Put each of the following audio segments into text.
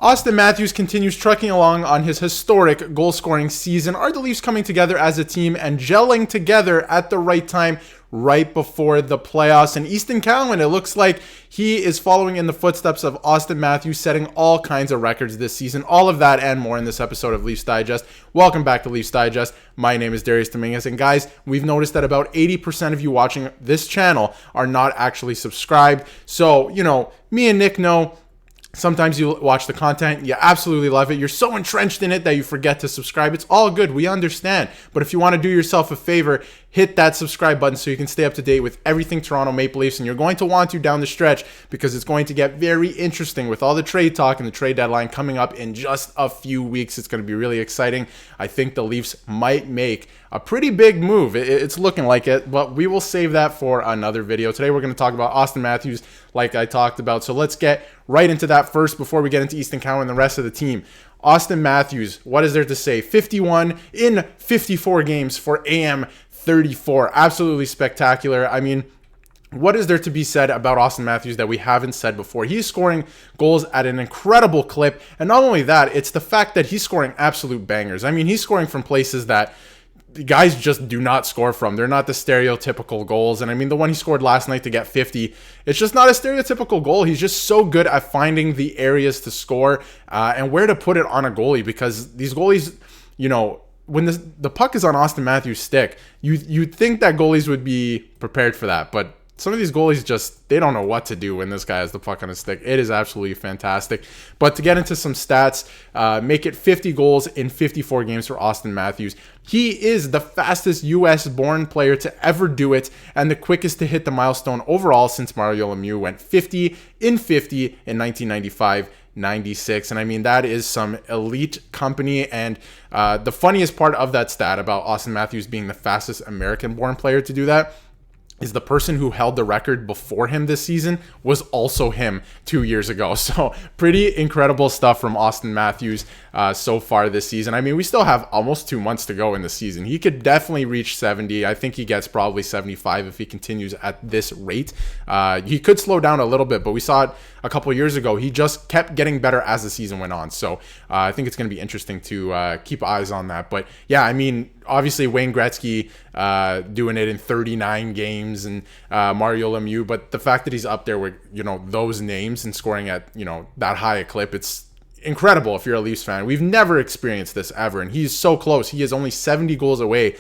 Auston Matthews continues trucking along on his historic goal-scoring season. Are the Leafs coming together as a team and gelling together at the right time right before the playoffs? And Easton Cowan, it looks like he is following in the footsteps of Auston Matthews, setting all kinds of records this season. All of that and more in this episode of Leafs Digest. Welcome back to Leafs Digest. My name is Darius Domingues. And guys, we've noticed that about 80% of you watching this channel are not actually subscribed. So, me and Nick know sometimes you watch the content, you absolutely love it. You're so entrenched in it that you forget to subscribe. It's all good. We understand. But if you want to do yourself a favor, hit that subscribe button so you can stay up to date with everything Toronto Maple Leafs. And you're going to want to down the stretch because it's going to get very interesting with all the trade talk and the trade deadline coming up in just a few weeks. It's going to be really exciting. I think the Leafs might make a pretty big move. It's looking like it, but we will save that for another video. Today we're going to talk about Auston Matthews like I talked about. So let's get right into that first before we get into Easton Cowan and the rest of the team. Auston Matthews, what is there to say? 51 in 54 games for AM 34. Absolutely spectacular. I mean, what is there to be said about Auston Matthews that we haven't said before? He's scoring goals at an incredible clip. And not only that, it's the fact that he's scoring absolute bangers. I mean, he's scoring from places that guys just do not score from. They're not the stereotypical goals. And I mean, the one he scored last night to get 50, it's just not a stereotypical goal. He's just so good at finding the areas to score and where to put it on a goalie, because these goalies, when the puck is on Auston Matthews' stick, you'd think that goalies would be prepared for that. But some of these goalies they don't know what to do when this guy has the puck on his stick. It is absolutely fantastic. But to get into some stats, make it 50 goals in 54 games for Auston Matthews. He is the fastest U.S.-born player to ever do it and the quickest to hit the milestone overall since Mario Lemieux went 50 in 50 in 1995-96. And I mean, that is some elite company. And the funniest part of that stat about Auston Matthews being the fastest American-born player to do that is the person who held the record before him this season was also him 2 years ago. So pretty incredible stuff from Auston Matthews so far this season. I mean, we still have almost 2 months to go in the season. He could definitely reach 70. I think he gets probably 75 if he continues at this rate. He could slow down a little bit, but we saw it a couple years ago. He just kept getting better as the season went on. So I think it's going to be interesting to keep eyes on that. But yeah, I mean, obviously Wayne Gretzky doing it in 39 games and Mario Lemieux, but the fact that he's up there with, those names and scoring at, that high a clip, it's incredible if you're a Leafs fan. We've never experienced this ever, and he's so close. He is only 70 goals away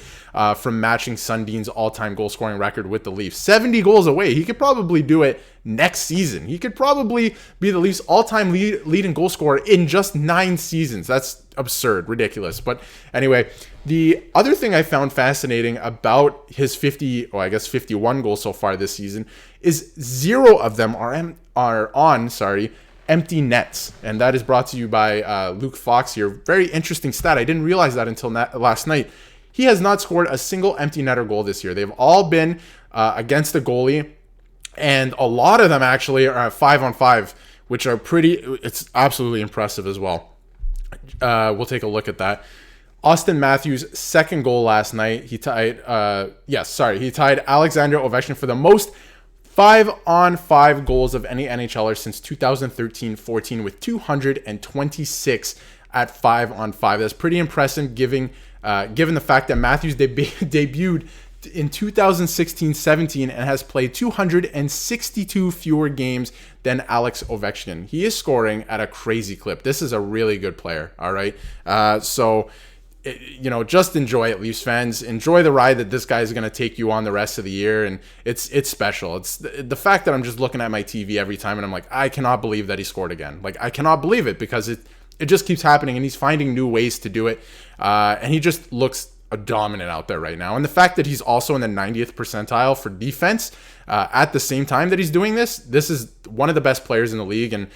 from matching Sundin's all-time goal-scoring record with the Leafs. 70 goals away. He could probably do it next season. He could probably be the Leafs' all-time leading goal scorer in just 9 seasons. That's absurd, ridiculous. But anyway, the other thing I found fascinating about his 51 goals so far this season is 0 of them are on empty nets. And that is brought to you by Luke Fox here. Very interesting stat. I didn't realize that until last night. He has not scored a single empty netter goal this year. They've all been against the goalie, and a lot of them actually are at 5-on-5, which are it's absolutely impressive as well. We'll take a look at that. Auston Matthews' second goal last night, he tied Alexander Ovechkin for the most 5-on-5 goals of any NHLer since 2013-14 with 226 at 5-on-5. That's pretty impressive given the fact that Matthews debuted in 2016-17 and has played 262 fewer games than Alex Ovechkin. He is scoring at a crazy clip. This is a really good player, all right? Just enjoy it, Leafs fans. Enjoy the ride that this guy is going to take you on the rest of the year, and it's special. It's the fact that I'm just looking at my TV every time, and I'm like, I cannot believe that he scored again. Like, I cannot believe it, because it just keeps happening, and he's finding new ways to do it, and he just looks dominant out there right now. And the fact that he's also in the 90th percentile for defense at the same time that he's doing this is one of the best players in the league. And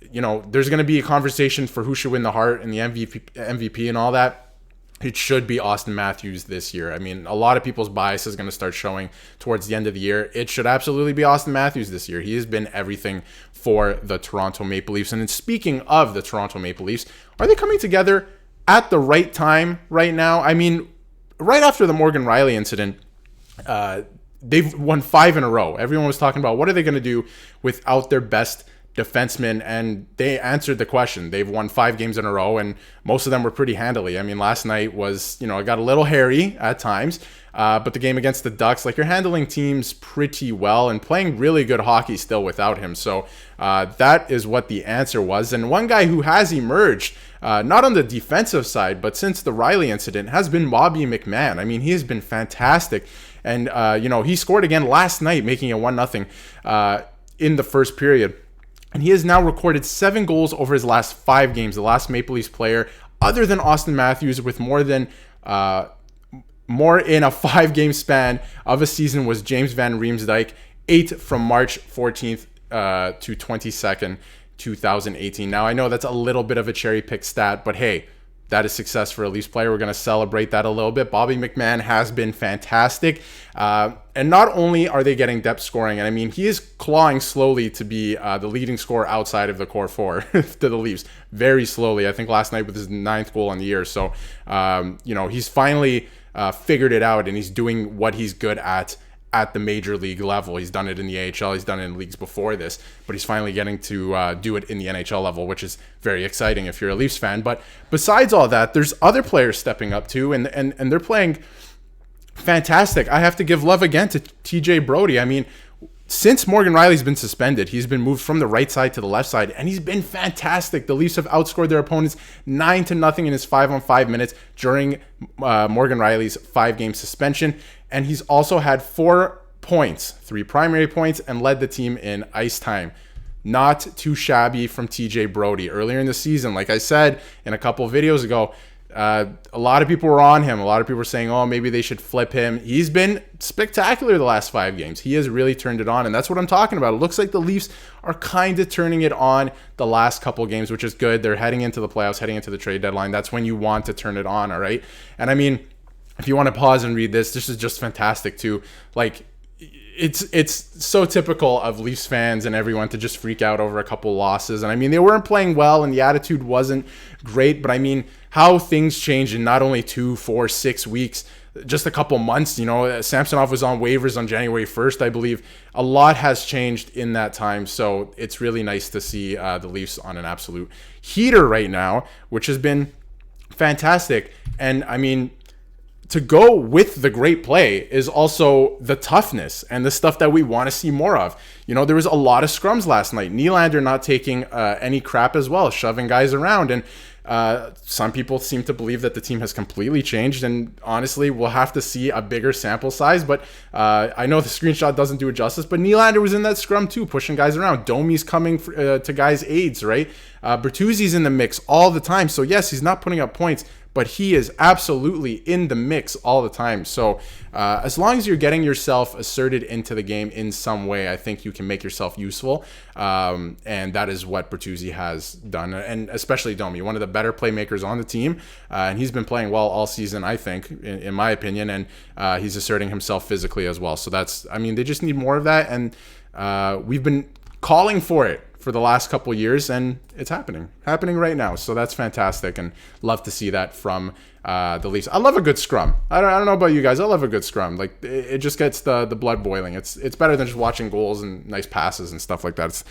there's going to be a conversation for who should win the Hart and the MVP and all that. It should be Auston Matthews this year. I mean, a lot of people's bias is going to start showing towards the end of the year. It should absolutely be Auston Matthews this year. He has been everything for the Toronto Maple Leafs. And speaking of the Toronto Maple Leafs, are they coming together at the right time right now? I mean, right after the Morgan Riley incident, they've won 5 in a row. Everyone was talking about what are they going to do without their best defensemen, and they answered the question. They've won 5 games in a row, and most of them were pretty handily. I mean, last night was, it got a little hairy at times, but the game against the Ducks, like, you're handling teams pretty well and playing really good hockey still without him. So that is what the answer was. And one guy who has emerged, not on the defensive side, but since the Riley incident, has been Bobby McMann. I mean, he has been fantastic. And, he scored again last night, making it 1-0 in the first period. And he has now recorded 7 goals over his last 5 games. The last Maple Leafs player, other than Auston Matthews, with more in a 5-game span of a season, was James Van Riemsdyk, 8 from March 14th to 22nd, 2018. Now, I know that's a little bit of a cherry-picked stat, but hey, that is success for a Leafs player. We're going to celebrate that a little bit. Bobby McMann has been fantastic. And not only are they getting depth scoring, and I mean, he is clawing slowly to be the leading scorer outside of the core 4 to the Leafs. Very slowly. I think last night with his 9th goal on the year. So, he's finally figured it out, and he's doing what he's good at the major league level. He's done it in the AHL. He's done it in leagues before this, but he's finally getting to do it in the NHL level, which is very exciting if you're a Leafs fan. But besides all that, there's other players stepping up too, and they're playing fantastic. I have to give love again to TJ Brodie. I mean, since Morgan Riley's been suspended, he's been moved from the right side to the left side, and he's been fantastic. The Leafs have outscored their opponents 9-0 in his 5-on-5 minutes during Morgan Riley's 5-game suspension. And he's also had 4 points, 3 primary points, and led the team in ice time. Not too shabby from TJ Brodie. Earlier in the season, like I said in a couple of videos ago, a lot of people were on him. A lot of people were saying, oh, maybe they should flip him. He's been spectacular the last 5 games. He has really turned it on, and that's what I'm talking about. It looks like the Leafs are kind of turning it on the last couple of games, which is good. They're heading into the playoffs, heading into the trade deadline. That's when you want to turn it on, all right? And I mean, if you want to pause and read this is just fantastic too. Like, it's so typical of Leafs fans and everyone to just freak out over a couple losses. And I mean, they weren't playing well and the attitude wasn't great, but I mean, how things change in not only 2, 4, 6 weeks, just a couple months. Samsonov was on waivers on January 1st, I believe. A lot has changed in that time, so it's really nice to see the Leafs on an absolute heater right now, which has been fantastic. And I mean, to go with the great play is also the toughness and the stuff that we want to see more of. There was a lot of scrums last night. Nylander not taking any crap as well, shoving guys around. And some people seem to believe that the team has completely changed. And honestly, we'll have to see a bigger sample size. But I know the screenshot doesn't do it justice, but Nylander was in that scrum too, pushing guys around. Domi's coming to guys' aids, right? Bertuzzi's in the mix all the time. So yes, he's not putting up points, but he is absolutely in the mix all the time. So as long as you're getting yourself asserted into the game in some way, I think you can make yourself useful. And that is what Bertuzzi has done. And especially Domi, one of the better playmakers on the team. And he's been playing well all season, I think, in my opinion. And he's asserting himself physically as well. So they just need more of that. And we've been calling for it for the last couple of years, and it's happening right now. So that's fantastic, and love to see that from the Leafs. I love a good scrum. I don't know about you guys. I love a good scrum. Like, it just gets the blood boiling. It's better than just watching goals and nice passes and stuff like that.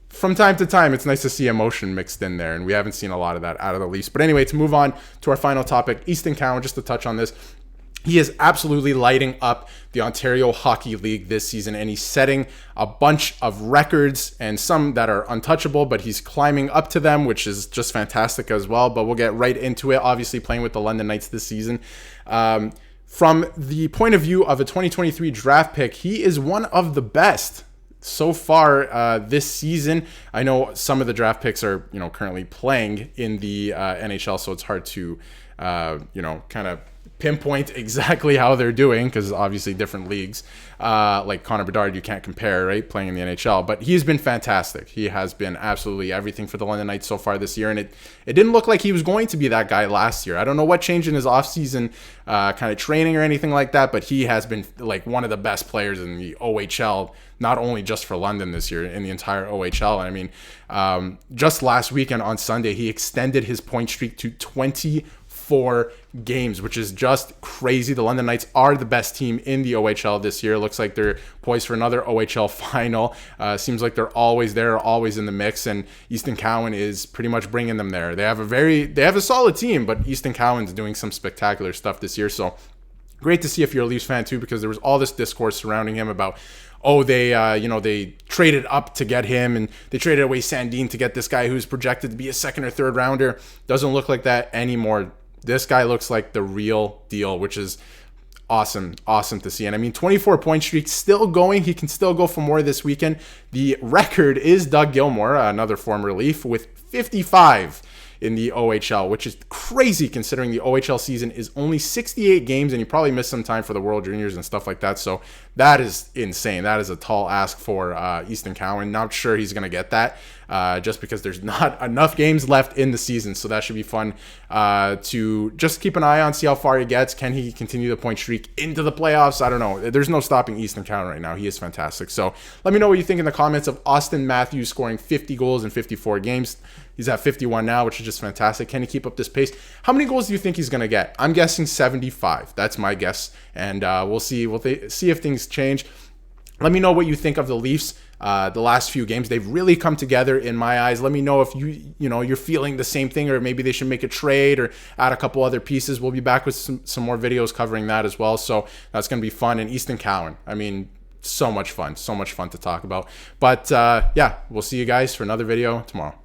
From time to time, it's nice to see emotion mixed in there, and we haven't seen a lot of that out of the Leafs. But anyway, to move on to our final topic, Easton Cowan, just to touch on this. He is absolutely lighting up the Ontario Hockey League this season, and he's setting a bunch of records, and some that are untouchable, but he's climbing up to them, which is just fantastic as well. But we'll get right into it. Obviously, playing with the London Knights this season. From the point of view of a 2023 draft pick, he is one of the best so far this season. I know some of the draft picks are currently playing in the NHL, so it's hard to kind of pinpoint exactly how they're doing, because obviously different leagues. Like Connor Bedard, you can't compare, right, playing in the NHL. But he's been fantastic. He has been absolutely everything for the London Knights so far this year, and it didn't look like he was going to be that guy last year. I don't know what changed in his offseason kind of training or anything like that, but he has been like one of the best players in the OHL, not only just for London this year, in the entire OHL. And I mean, just last weekend on Sunday, he extended his point streak to 24 4 games, which is just crazy. The London Knights are the best team in the OHL this year. Looks like they're poised for another OHL final. Seems like they're always there, always in the mix, and Easton Cowan is pretty much bringing them there. They have a solid team, but Easton Cowan's doing some spectacular stuff this year. So great to see if you're a Leafs fan too, because there was all this discourse surrounding him about, oh, they traded up to get him, and they traded away Sandin to get this guy who's projected to be a second or third rounder. Doesn't look like that anymore. This guy looks like the real deal, which is awesome to see. And I mean, 24-point streak still going. He can still go for more this weekend. The record is Doug Gilmour, another former Leaf, with 55 in the OHL, which is crazy considering the OHL season is only 68 games, and you probably missed some time for the World Juniors and stuff like that. So that is insane. That is a tall ask for Easton Cowan. Not sure he's going to get that just because there's not enough games left in the season. So that should be fun to just keep an eye on, see how far he gets. Can he continue the point streak into the playoffs? I don't know. There's no stopping Easton Cowan right now. He is fantastic. So let me know what you think in the comments of Auston Matthews scoring 50 goals in 54 games. He's at 51 now, which is just fantastic. Can he keep up this pace? How many goals do you think he's going to get? I'm guessing 75. That's my guess. And we'll see. We'll see if things change. Let me know what you think of the Leafs the last few games. They've really come together in my eyes. Let me know if you're feeling the same thing, or maybe they should make a trade or add a couple other pieces. We'll be back with some more videos covering that as well. So that's going to be fun. And Easton Cowan, I mean, so much fun to talk about. But yeah, we'll see you guys for another video tomorrow.